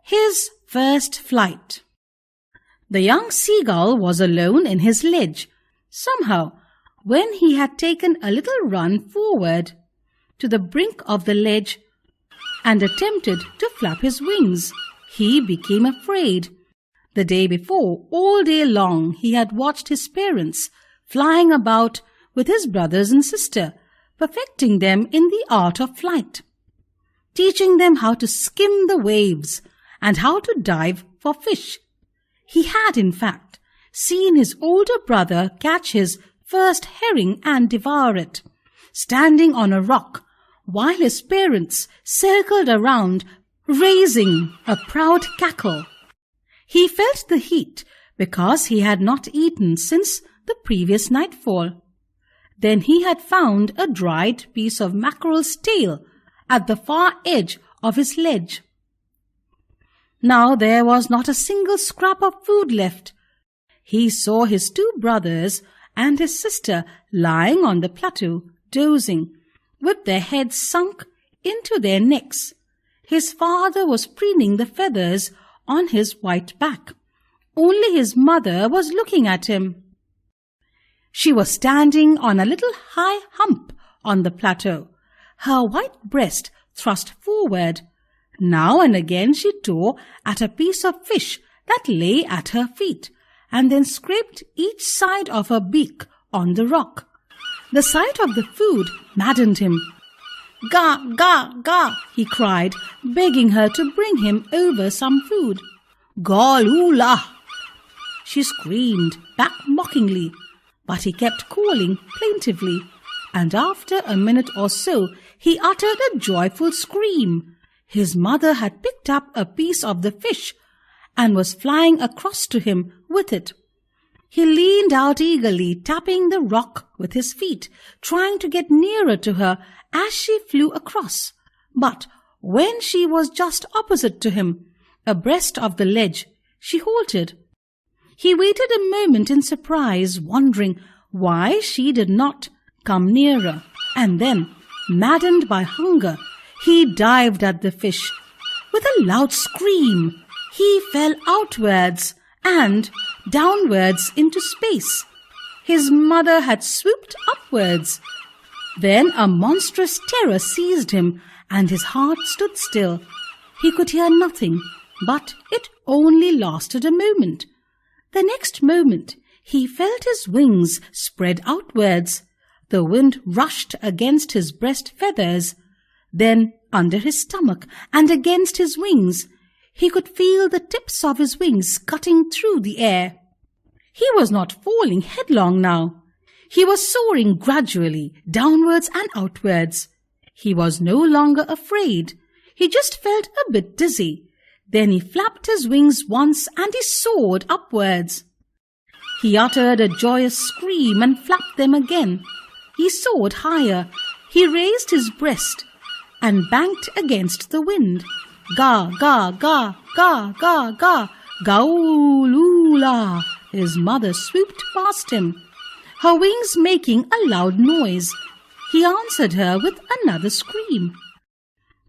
His first flight. The young seagull was alone in his ledge. Somehow, when he had taken a little run forward to the brink of the ledge and attempted to flap his wings, he became afraid. The day before, all day long, he had watched his parents flying about with his brothers and sister, perfecting them in the art of flight, teaching them how to skim the waves and how to dive for fish. He had, in fact, seen his older brother catch his first herring and devour it, standing on a rock, while his parents circled around, raising a proud cackle. He felt the heat because he had not eaten since the previous nightfall. Then he had found a dried piece of mackerel's tail at the far edge of his ledge. Now there was not a single scrap of food left. He saw his two brothers and his sister lying on the plateau, dozing, with their heads sunk into their necks. His father was preening the feathers on his white back. Only his mother was looking at him. She was standing on a little high hump on the plateau, her white breast thrust forward. Now and again she tore at a piece of fish that lay at her feet, and then scraped each side of her beak on the rock. The sight of the food maddened him. "Ga, ga, ga," he cried, begging her to bring him over some food. "Goloola!" she screamed back mockingly, but he kept calling plaintively, and after a minute or so he uttered a joyful scream. His mother had picked up a piece of the fish and was flying across to him with it. He leaned out eagerly, tapping the rock with his feet, trying to get nearer to her as she flew across. But when she was just opposite to him, abreast of the ledge, she halted. He waited a moment in surprise, wondering why she did not come nearer, and then, maddened by hunger, he dived at the fish. With a loud scream, he fell outwards and downwards into space. His mother had swooped upwards. Then a monstrous terror seized him, and his heart stood still. He could hear nothing, but it only lasted a moment. The next moment, he felt his wings spread outwards. The wind rushed against his breast feathers, then under his stomach and against his wings. He could feel the tips of his wings cutting through the air. He was not falling headlong now. He was soaring gradually, downwards and outwards. He was no longer afraid. He just felt a bit dizzy. Then he flapped his wings once and he soared upwards. He uttered a joyous scream and flapped them again. He soared higher. He raised his breast and banked against the wind. Ga, ga, ga, ga, ga, ga, gaulula. His mother swooped past him, her wings making a loud noise. He answered her with another scream.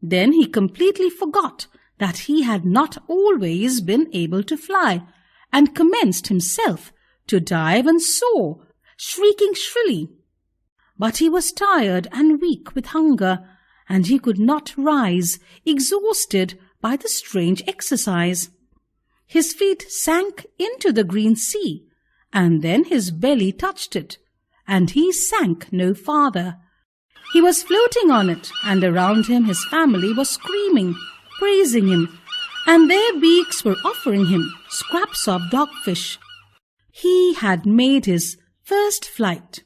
Then he completely forgot that he had not always been able to fly, and commenced himself to dive and soar, shrieking shrilly. But he was tired and weak with hunger, and he could not rise, exhausted by the strange exercise. His feet sank into the green sea, and then his belly touched it, and he sank no farther. He was floating on it, and around him his family was screaming, praising him, and their beaks were offering him scraps of dogfish. He had made his first flight.